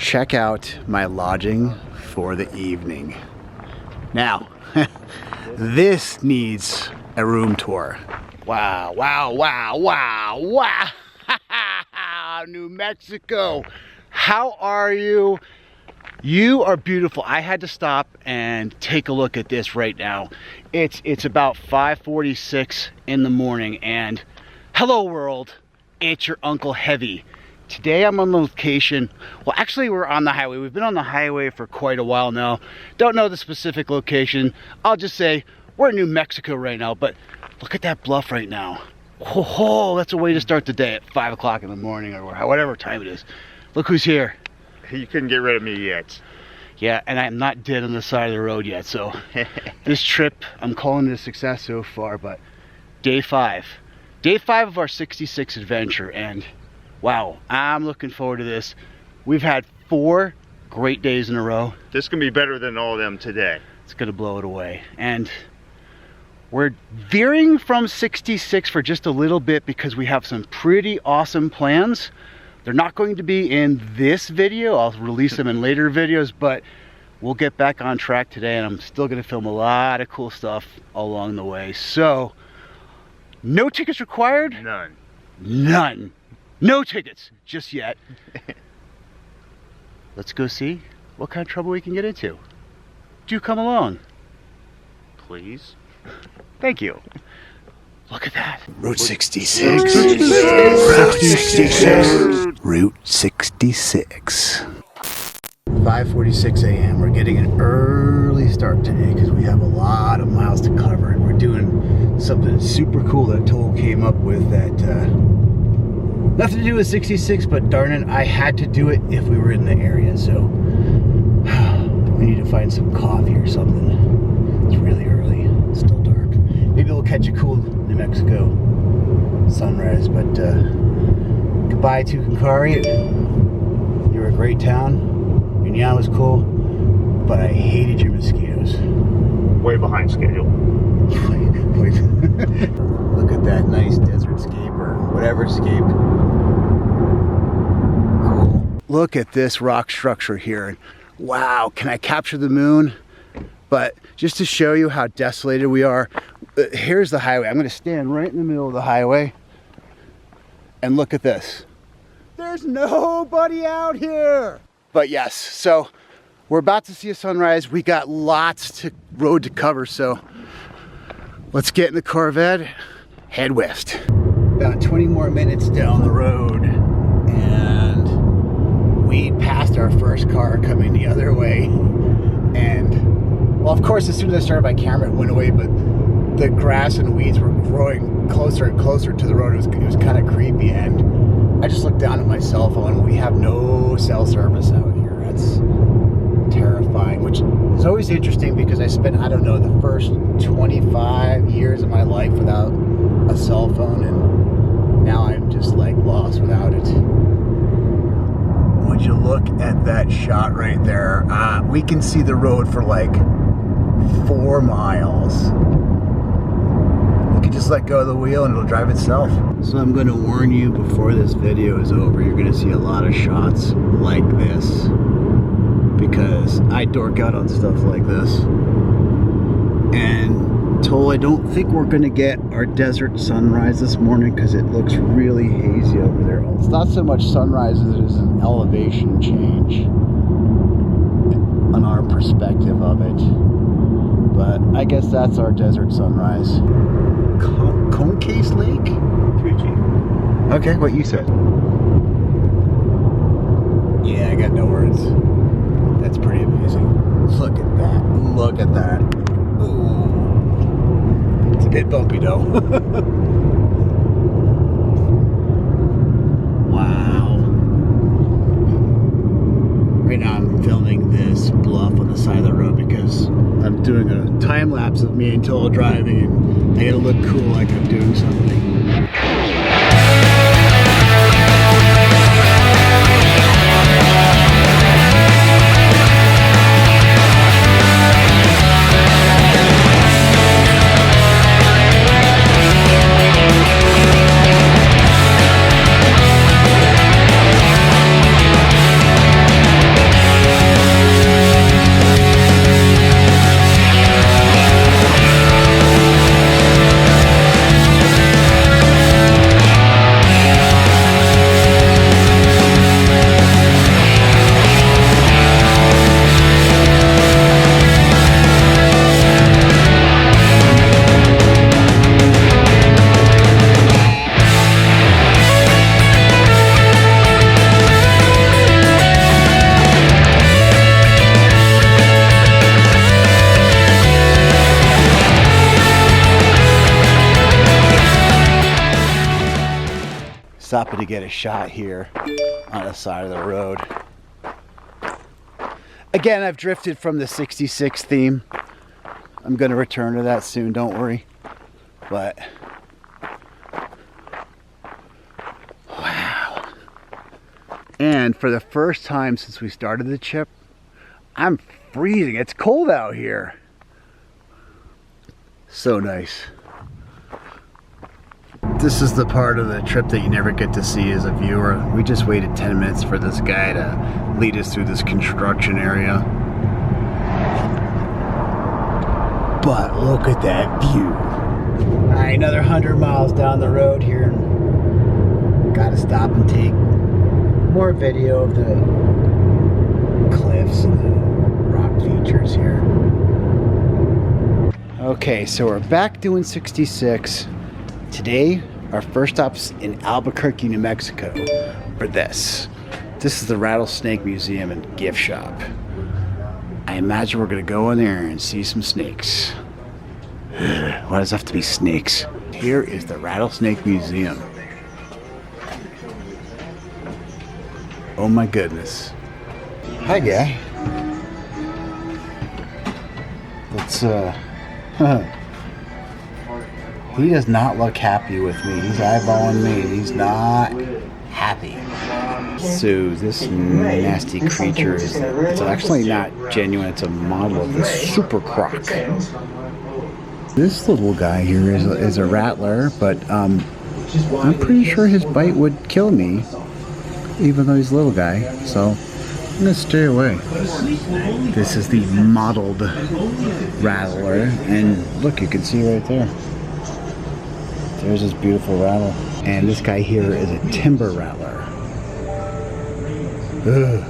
check out my lodging for the evening. Now, this needs a room tour. Wow, wow, wow, wow, wow. New Mexico, how are you? You are beautiful. I had to stop and take a look at this right now. It's about 5:46 in the morning, and hello world, it's your Unkle Heavy. Today I'm on location. Well, actually we're on the highway. We've been on the highway for quite a while now. Don't know the specific location. I'll just say we're in New Mexico right now, but look at that bluff right now. Oh, that's a way to start the day at 5 o'clock in the morning or whatever time it is. Look who's here. You couldn't get rid of me yet. Yeah, and I'm not dead on the side of the road yet, so this trip, I'm calling it a success so far, but day 5. Day 5 of our 66 adventure, and wow, I'm looking forward to this. We've had 4 great days in a row. This can be better than all of them today. It's gonna blow it away. And we're veering from 66 for just a little bit because we have some pretty awesome plans. They're not going to be in this video. I'll release them in later videos, but we'll get back on track today, and I'm still gonna film a lot of cool stuff along the way. So, no tickets required? None. None. No tickets just yet. Let's go see what kind of trouble we can get into. Do come along. Please. Thank you. Look at that. Route 66. Route 66. Route 66. 5:46 a.m. We're getting an early start today because we have a lot of miles to cover, and we're doing something super cool that Tolle came up with that nothing to do with 66, but darn it, I had to do it if we were in the area. So we need to find some coffee or something. It's really early. It's still dark. Maybe we'll catch a cool New Mexico sunrise, but goodbye Tucumcari. You're a great town. Union was cool, but I hated your mosquitoes. Way behind schedule. Look at that nice desert scape or whatever scape. Cool. Look at this rock structure here. Wow, can I capture the moon? But just to show you how desolated we are, here's the highway. I'm gonna stand right in the middle of the highway and look at this. There's nobody out here. But yes, so we're about to see a sunrise. We got lots of road to cover, so let's get in the Corvette, head west. About 20 more minutes down the road, and we passed our first car coming the other way. And, well, of course, as soon as I started my camera, it went away, but the grass and weeds were growing closer and closer to the road. It was kind of creepy, and I just looked down at my cell phone. We have no cell service out here. That's terrifying, which is always interesting because I spent, I don't know, the first 25 years of my life without a cell phone, and now I'm just like lost without it. Would you look at that shot right there? We can see the road for like 4 miles. You can just let go of the wheel and it'll drive itself. So I'm going to warn you before this video is over, you're going to see a lot of shots like this, because I dork out on stuff like this. And Tolle, I don't think we're going to get our desert sunrise this morning because it looks really hazy over there. It's not so much sunrise as it is an elevation change on our perspective of it. But I guess that's our desert sunrise. Cone Case Lake? Okay, what you said. Yeah, I got no words. That's pretty amazing. Look at that. Look at that. Ooh. It's a bit bumpy though. Wow. Right now I'm filming this bluff on the side of the road because I'm doing a time lapse of me and Tolle driving, and I gotta look cool like I'm doing something. to get a shot here on the side of the road. Again, I've drifted from the 66 theme. I'm going to return to that soon, don't worry. But wow. And for the first time since we started the trip, I'm freezing. It's cold out here. So nice. This is the part of the trip that you never get to see as a viewer. We just waited 10 minutes for this guy to lead us through this construction area. But look at that view. Alright, another 100 miles down the road here, and gotta stop and take more video of the cliffs and the rock features here. Okay, so we're back doing 66. Today, our first stop's in Albuquerque, New Mexico for this. This is the Rattlesnake Museum and Gift Shop. I imagine we're gonna go in there and see some snakes. Why does it have to be snakes? Here is the Rattlesnake Museum. Oh my goodness. Hi, guy. Let's, he does not look happy with me. He's eyeballing me. He's not happy. So this nasty creature is, it's actually not genuine. It's a model of the super croc. This little guy here is a rattler, but I'm pretty sure his bite would kill me, even though he's a little guy. So I'm gonna stay away. This is the mottled rattler, and look, you can see right there. There's this beautiful rattle. And this guy here is a timber rattler. Ugh.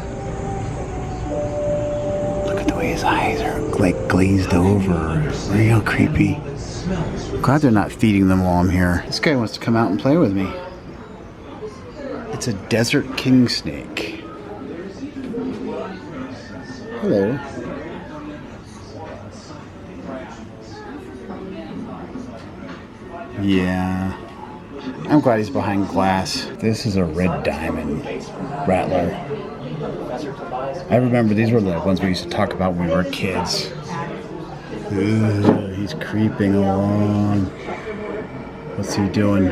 Look at the way his eyes are like glazed over. Real creepy. Glad they're not feeding them while I'm here. This guy wants to come out and play with me. It's a desert king snake. Hello. Yeah, I'm glad he's behind glass. This is a red diamond rattler. I remember these were the ones we used to talk about when we were kids. Ooh, he's creeping along. What's he doing?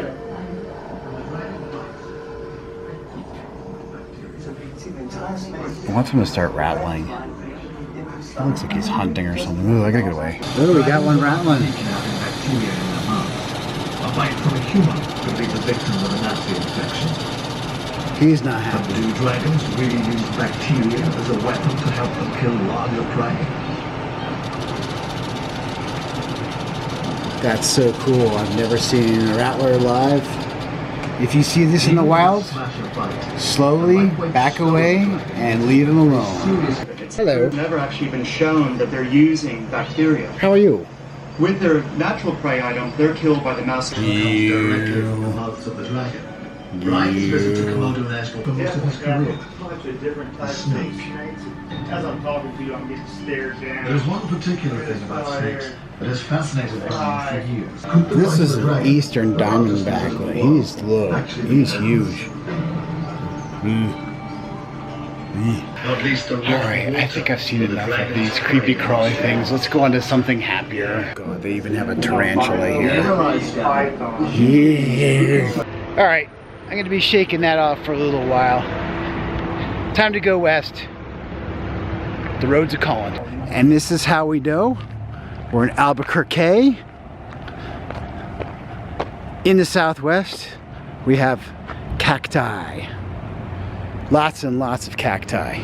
I want him to start rattling. It looks like he's hunting or something. Ooh, I gotta get away. Ooh, we got one rattling. A bite from a human could be the victim of a nasty infection. He's not happy. Do dragons really use bacteria as a weapon to help them kill larger prey? That's so cool. I've never seen a rattler live. If you see this in the wild, slowly back away and leave him alone. Hello. It's never actually been shown that they're using bacteria. How are you? With their natural prey items, they're killed by the mouse. Directly from the mouth of the dragon. Brian's visit to Komodo National for most of his career. A snake. As I'm talking to you, I'm getting stared down. There's one particular thing about snakes that has fascinated Brian for years. This is an eastern diamondback. He's low. He's huge. Alright, I think I've seen enough of these creepy crawly things. Let's go on to something happier. God, they even have a tarantula here. Yeah. Alright, I'm going to be shaking that off for a little while. Time to go west. The roads are calling. And this is how we know. We're in Albuquerque. In the southwest, we have cacti. Lots and lots of cacti.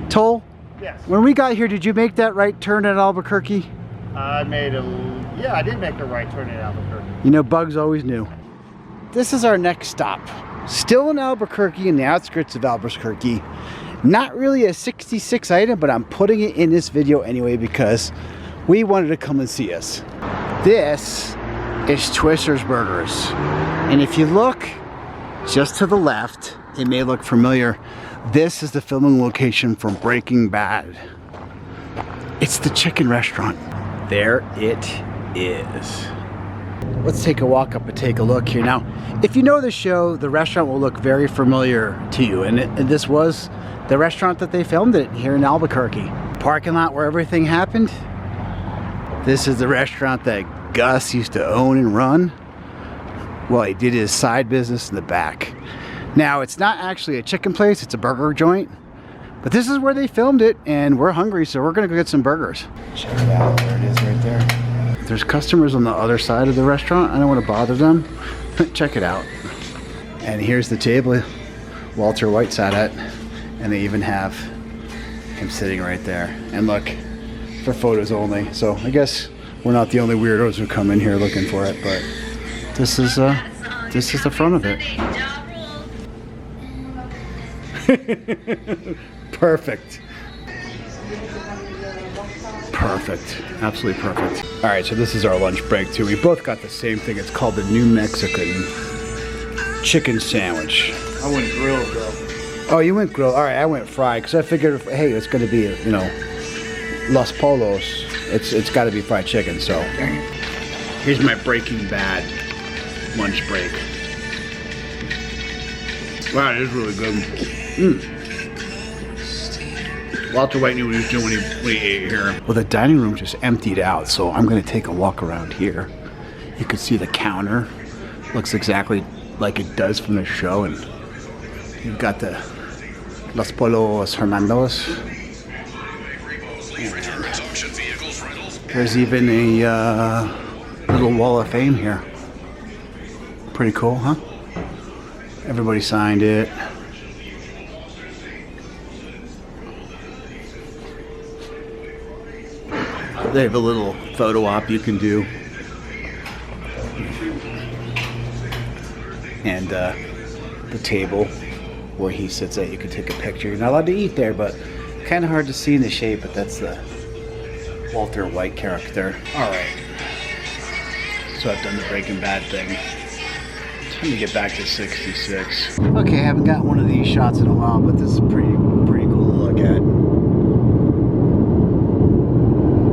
Tolle? Yes. When we got here, did you make that right turn at Albuquerque? I did make a right turn at Albuquerque. You know, Bugs always knew. This is our next stop. Still in Albuquerque, in the outskirts of Albuquerque. Not really a 66 item, but I'm putting it in this video anyway because we wanted to come and see us. This is Twister's Burgers. And if you look just to the left, it may look familiar. This is the filming location from Breaking Bad. It's the chicken restaurant. There it is. let's take a walk up and take a look here. Now, if you know the show, the restaurant will look very familiar to you. And this was the restaurant that they filmed it here in Albuquerque. Parking lot where everything happened. This is the restaurant that Gus used to own and run. Well, he did his side business in the back. Now, it's not actually a chicken place, it's a burger joint. But this is where they filmed it, and we're hungry, so we're gonna go get some burgers. Check it out, there it is right there. There's customers on the other side of the restaurant. I don't wanna bother them. Check it out. And here's the table Walter White sat at, and they even have him sitting right there. And look, for photos only. So I guess we're not the only weirdos who come in here looking for it, but this is the front of it. Perfect. Perfect. Absolutely perfect. All right, so this is our lunch break too. We both got the same thing. It's called the New Mexican chicken sandwich. I went grilled though. Oh, you went grilled. All right, I went fried because I figured, hey, it's going to be, you know, Los Pollos. It's got to be fried chicken. So here's my Breaking Bad lunch break. Wow, it is really good. Walter White knew what he was doing when he ate here. Well, the dining room just emptied out, so I'm going to take a walk around here. You can see the counter. Looks exactly like it does from the show, and you've got the Los Pollos Hermanos. There's even a little wall of fame here. Pretty cool, huh? Everybody signed it. They have a little photo op you can do. And the table where he sits at, you can take a picture. You're not allowed to eat there, but kind of hard to see in the shape, but that's the Walter White character. All right. So I've done the Breaking Bad thing. Time to get back to 66. Okay, I haven't got one of these shots in a while, but this is pretty cool to look at.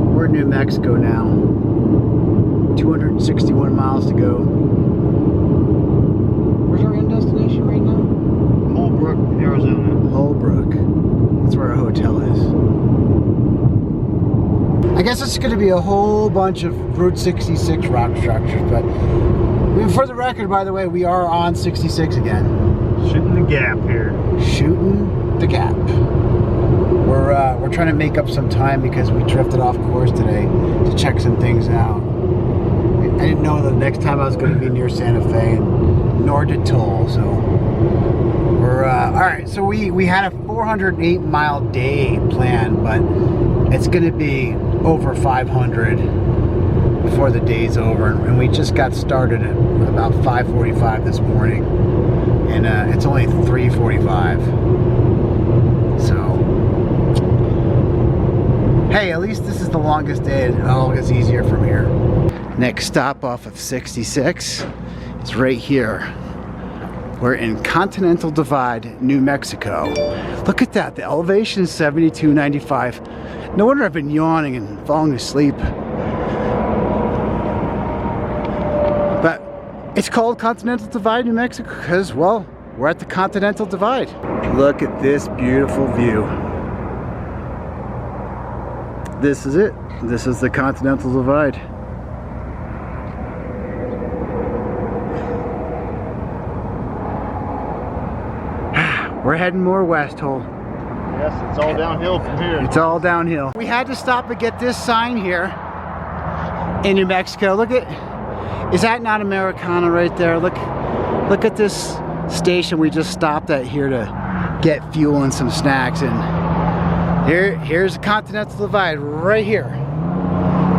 We're in New Mexico now. 261 miles to go. Where's our end destination right now? Holbrook, Arizona. Holbrook. That's where our hotel is. I guess it's going to be a whole bunch of Route 66 rock structures, but for the record, by the way, we are on 66 again. Shooting the gap here. Shooting the gap. We're trying to make up some time because we drifted off course today to check some things out. I didn't know the next time I was going to be near Santa Fe, and nor did Tolle. So we're all right. So we had a 408 mile day plan, but it's going to be over 500 before the day's over, and we just got started at about 5:45 this morning, and it's only 3:45. So hey, at least this is the longest day. It all gets easier from here. Next stop off of 66 is right here. We're in Continental Divide, New Mexico. Look at that, the elevation is 72.95. No wonder I've been yawning and falling asleep. But it's called Continental Divide, New Mexico, because, well, we're at the Continental Divide. Look at this beautiful view. This is it. This is the Continental Divide. We're heading more west, Tolle. Yes, it's all downhill from here. It's all downhill. We had to stop and get this sign here in New Mexico. Look at, is that not Americana right there? Look at this station we just stopped at here to get fuel and some snacks. And here's the Continental Divide right here.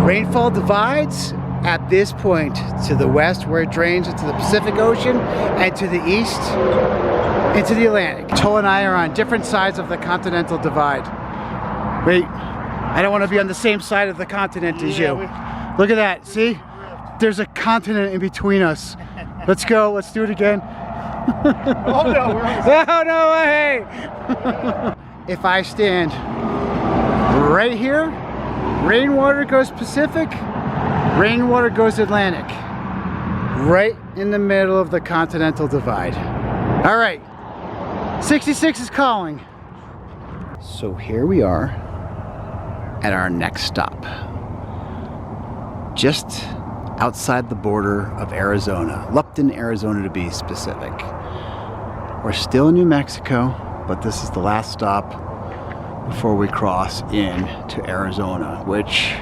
Rainfall divides at this point to the west where it drains into the Pacific Ocean, and to the east into the Atlantic. Tolle and I are on different sides of the Continental Divide. Wait, I don't want to be on the same side of the continent as you. Look at that, see? There's a continent in between us. Let's go, let's do it again. Oh no, we're on the Oh no way! If I stand right here, rainwater goes Pacific, rainwater goes Atlantic. Right in the middle of the Continental Divide. All right, 66 is calling. So here we are at our next stop. Just outside the border of Arizona, Lupton, Arizona to be specific. We're still in New Mexico, but this is the last stop before we cross into Arizona, which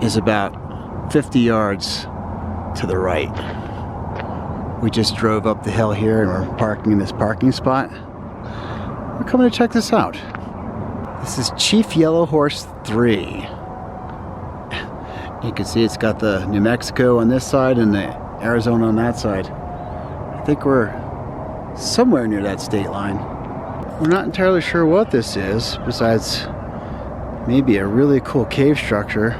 is about 50 yards to the right. We just drove up the hill here and we're parking in this parking spot. We're coming to check this out. This is Chief Yellowhorse 3. You can see it's got the New Mexico on this side and the Arizona on that side. I think we're somewhere near that state line. We're not entirely sure what this is, besides maybe a really cool cave structure.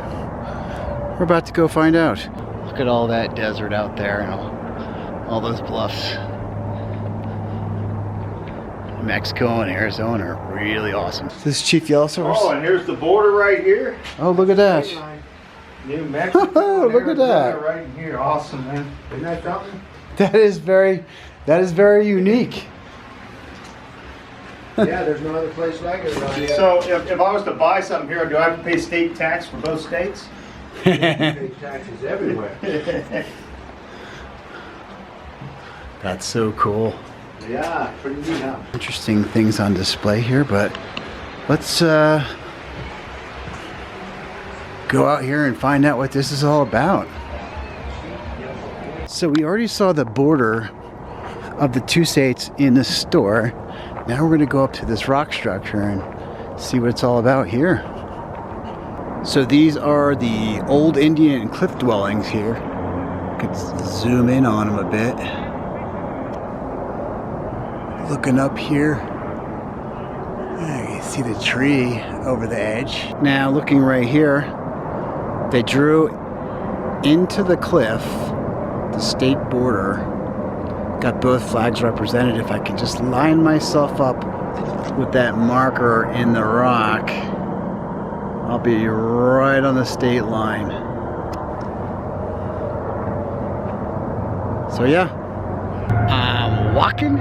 We're about to go find out. Look at all that desert out there and all those bluffs. New Mexico and Arizona are really awesome. This is Chief Yellowhorse. Oh, and here's the border right here. Oh, look at that. New Mexico. Oh, look at that. Right in here. Awesome, man. Isn't that something? That is very unique. Yeah, there's no other place like it around here. So if I was to buy something here, do I have to pay state tax for both states? State taxes everywhere. That's so cool. Yeah, pretty neat, huh? Interesting things on display here, but let's go out here and find out what this is all about. So we already saw the border of the two states in the store. Now we're going to go up to this rock structure and see what it's all about here. So these are the old Indian cliff dwellings here. Could zoom in on them a bit. Looking up here, you can see the tree over the edge. Now looking right here, they drew into the cliff, the state border. Got both flags represented. If I can just line myself up with that marker in the rock, I'll be right on the state line. So yeah, I'm walking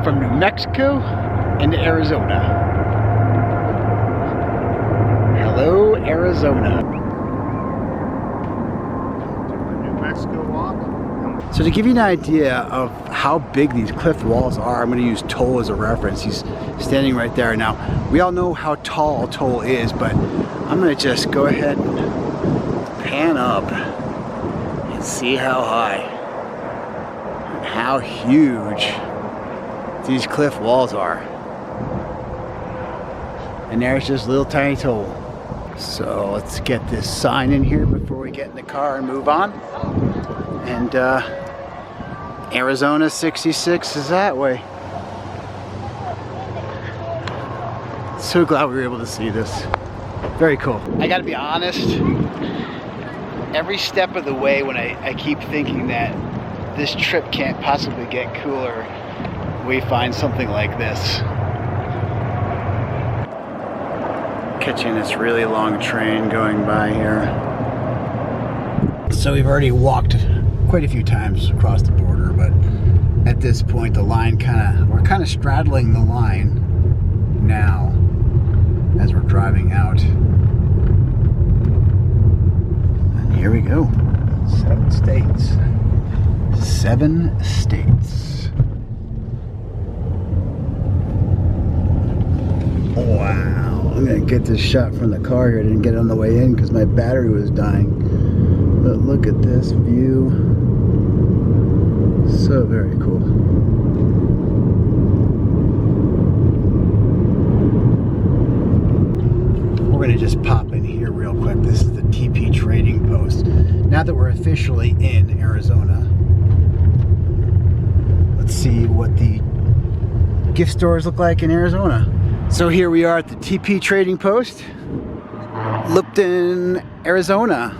from New Mexico into Arizona. Hello, Arizona. New Mexico walk. So to give you an idea of how big these cliff walls are, I'm going to use Tolle as a reference. He's standing right there. Now, we all know how tall Tolle is, but I'm going to just go ahead and pan up and see how high and how huge these cliff walls are. And there's just little tiny Tolle. So let's get this sign in here before we get in the car and move on. And Arizona 66 is that way. So glad we were able to see this. Very cool. I gotta be honest, every step of the way when I keep thinking that this trip can't possibly get cooler, we find something like this. Catching this really long train going by here. So we've already walked quite a few times across the border, but at this point the line we're kind of straddling the line now as we're driving out. And here we go. 7 states. 7 states. Wow. I'm gonna get this shot from the car here. I didn't get it on the way in because my battery was dying. But look at this view. So very cool. We're gonna just pop in here real quick. This is the Teepee trading post. Now that we're officially in Arizona, let's see what the gift stores look like in Arizona. So here we are at the Teepee trading post, Lupton, Arizona.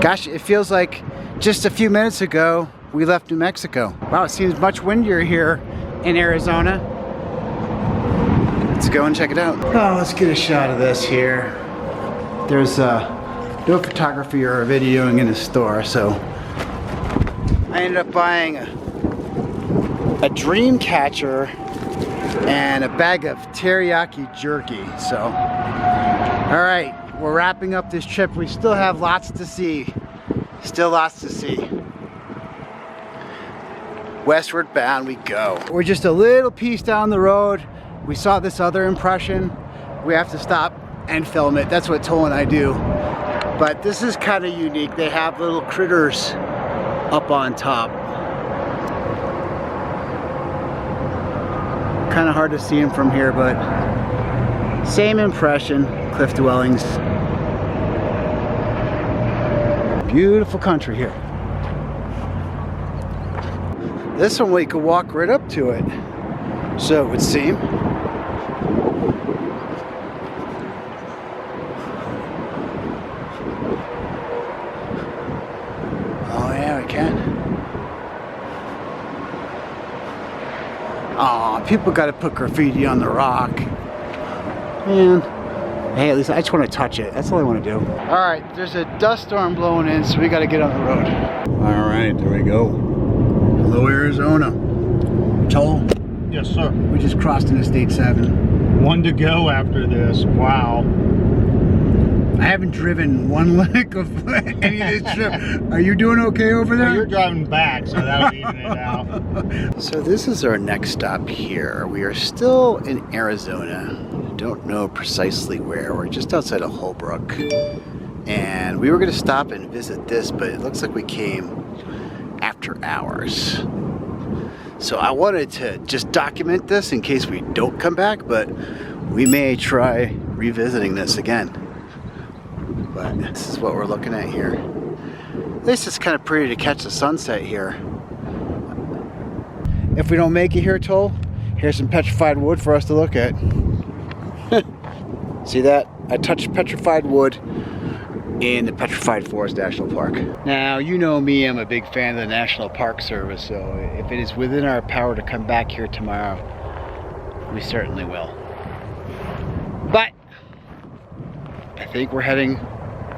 Gosh, it feels like just a few minutes ago we left New Mexico. Wow, it seems much windier here in Arizona. Let's go and check it out. Oh, let's get a shot of this here. There's no photography or videoing in the store, so I ended up buying a dream catcher and a bag of teriyaki jerky. So, all right, we're wrapping up this trip. We still have lots to see. Still lots to see. Westward bound we go. We're just a little piece down the road. We saw this other impression. We have to stop and film it. That's what Tolle and I do. But this is kind of unique. They have little critters up on top. Kind of hard to see them from here, but same impression. Cliff dwellings. Beautiful country here. This one we could walk right up to it, so it would seem. Oh yeah, we can. Aw, people gotta put graffiti on the rock. Man. Hey, at least I just want to touch it. That's all I want to do. All right, there's a dust storm blowing in, so we got to get on the road. All right, there we go. Hello, Arizona. Tolle? Yes, sir. We just crossed Interstate 7. One to go after this. Wow. I haven't driven one lick of any of this trip. Are you doing okay over there? Well, you're driving back, so that'll even it out. So this is our next stop here. We are still in Arizona. Don't know precisely where. We're just outside of Holbrook. And we were going to stop and visit this, but it looks like we came after hours. So I wanted to just document this in case we don't come back, but we may try revisiting this again. But this is what we're looking at here. At least it's kind of pretty to catch the sunset here. If we don't make it here, Tolle, here's some petrified wood for us to look at. See that? I touched petrified wood in the Petrified Forest National Park. Now, you know me, I'm a big fan of the National Park Service, so if it is within our power to come back here tomorrow, we certainly will. But I think we're heading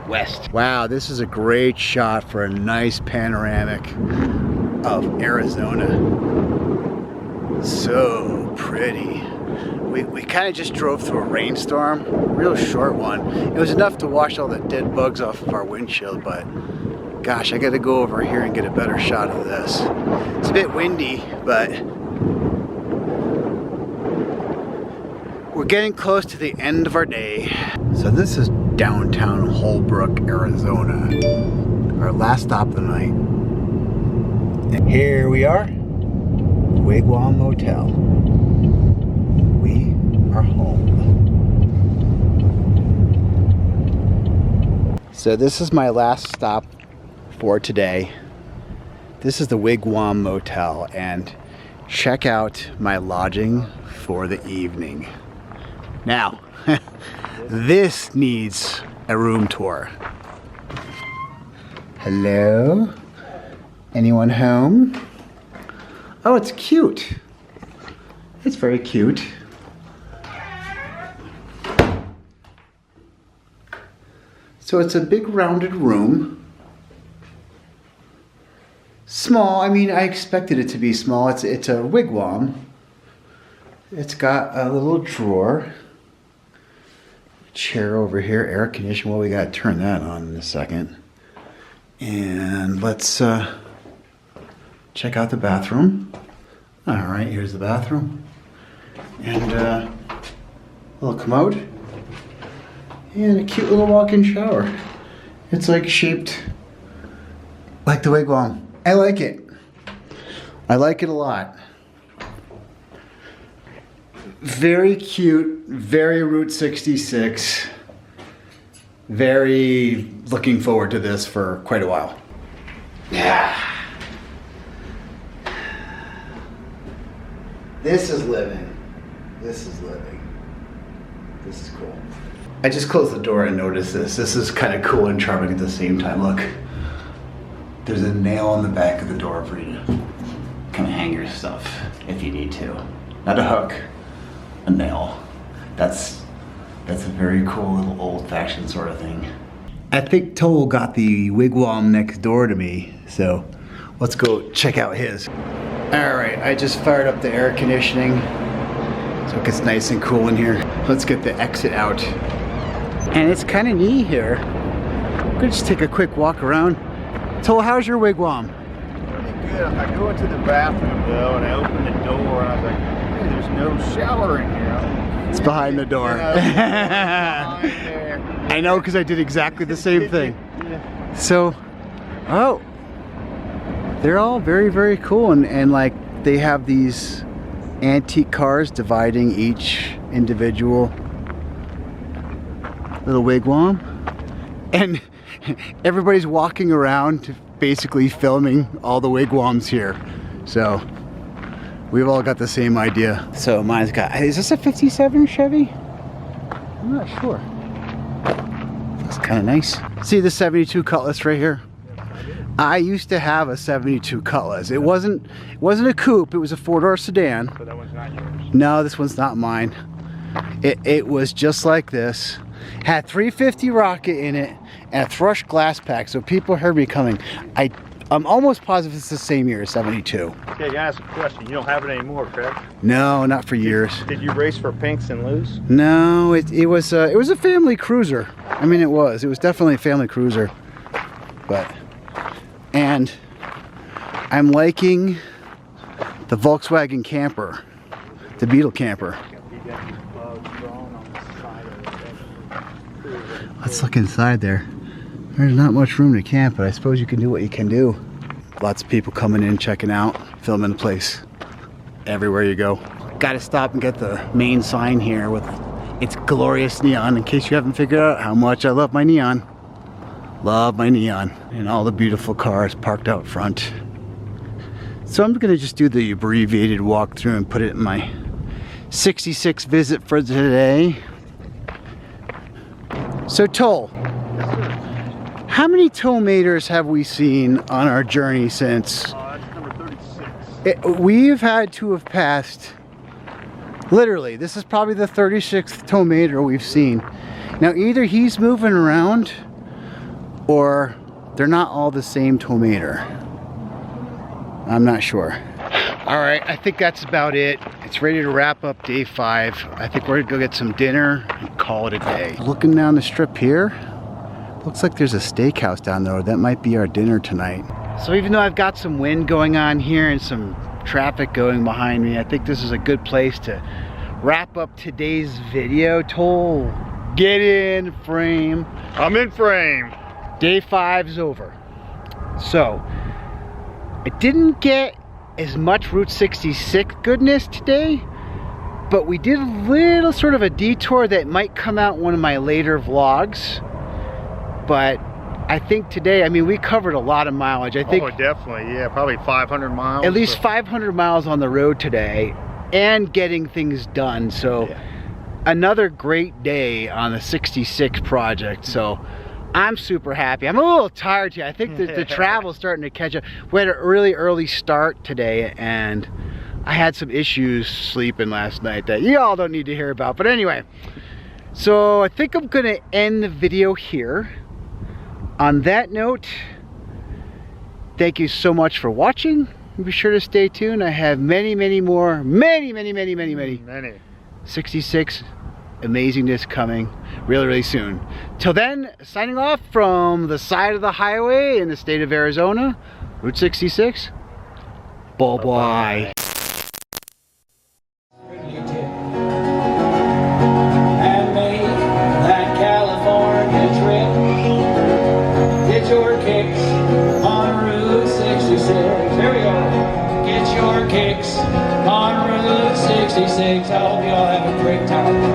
west. Wow, this is a great shot for a nice panoramic of Arizona. So pretty. We kind of just drove through a rainstorm, real short one. It was enough to wash all the dead bugs off of our windshield, but gosh, I gotta go over here and get a better shot of this. It's a bit windy, but we're getting close to the end of our day. So this is downtown Holbrook, Arizona. Our last stop of the night. And here we are, Wigwam Motel. We are home. So this is my last stop for today. This is the Wigwam Motel, and check out my lodging for the evening. Now, this needs a room tour. Hello? Anyone home? Oh, it's cute. It's very cute. So it's a big rounded room. Small, I mean, I expected it to be small. It's a wigwam. It's got a little drawer. Chair over here, air conditioning. Well, we gotta turn that on in a second. And let's check out the bathroom. All right, here's the bathroom. And a little commode. And a cute little walk-in shower. It's like shaped like the wigwam. I like it. I like it a lot. Very cute, very Route 66. Very looking forward to this for quite a while. Yeah. This is living. This is living. This is cool. I just closed the door and noticed this. This is kind of cool and charming at the same time. Look, there's a nail in the back of the door for you to kind of hang your stuff if you need to. Not a hook, a nail. That's a very cool little old-fashioned sort of thing. I think Tolle got the wigwam next door to me, so let's go check out his. All right, I just fired up the air conditioning so it gets nice and cool in here. Let's get the exit out. And it's kind of neat here. I'm gonna just take a quick walk around. Tolle, how's your wigwam? Pretty good. I go into the bathroom though, and I open the door, and I was like, hey, there's no shower in here. It's behind the door. You know, behind there. I know, because I did exactly the same thing. So, oh, they're all very, very cool, and like they have these antique cars dividing each individual little wigwam, and everybody's walking around basically filming all the wigwams here. So we've all got the same idea. So mine's got, is this a 57 Chevy? I'm not sure. That's kind of nice. See the 72 Cutlass right here? I used to have a 72 Cutlass. It wasn't a coupe, it was a 4-door sedan. So that one's not yours? No, this one's not mine. It was just like this. Had 350 rocket in it and a thrush glass pack, so people heard me coming. I'm almost positive it's the same year as 72. Okay, I ask a question. You don't have it anymore, correct? No, not for years. Did you race for pinks and lose? No, it was a family cruiser. I mean, it was definitely a family cruiser. And I'm liking the Volkswagen camper, the Beetle camper. Let's look inside there. There's not much room to camp, but I suppose you can do what you can do. Lots of people coming in, checking out, filming the place. Everywhere you go. Gotta stop and get the main sign here with its glorious neon, in case you haven't figured out how much I love my neon. Love my neon. And all the beautiful cars parked out front. So I'm gonna just do the abbreviated walkthrough and put it in my 66 visit for today. So Tolle, how many tomaters have we seen on our journey since? That's number 36. We've had to have passed, literally, this is probably the 36th tomater we've seen. Now either he's moving around or they're not all the same tomater. I'm not sure. All right, I think that's about it. It's ready to wrap up day 5. I think we're gonna go get some dinner and call it a day. Looking down the strip here, looks like there's a steakhouse down there. That might be our dinner tonight. So even though I've got some wind going on here and some traffic going behind me, I think this is a good place to wrap up today's video. Tolle, get in frame. I'm in frame. Day 5 is over. So, I didn't get as much Route 66 goodness today, but we did a little sort of a detour that might come out in one of my later vlogs. But I think today, I mean, we covered a lot of mileage. I think, oh, definitely, yeah, probably 500 miles. at least 500 miles on the road today, and getting things done. So, yeah. Another great day on the 66 project. So, I'm super happy. I'm a little tired today. I think the travel's starting to catch up. We had a really early start today, and I had some issues sleeping last night that you all don't need to hear about. But anyway, so I think I'm gonna end the video here. On that note, thank you so much for watching. Be sure to stay tuned. I have many more, many 66 amazingness coming really soon. Till then, signing off from the side of the highway in the state of Arizona, Route 66. Bye-bye. And make that California trip. Get your kicks on Route 66. There we go. Get your kicks on Route 66. I hope you all have a great time.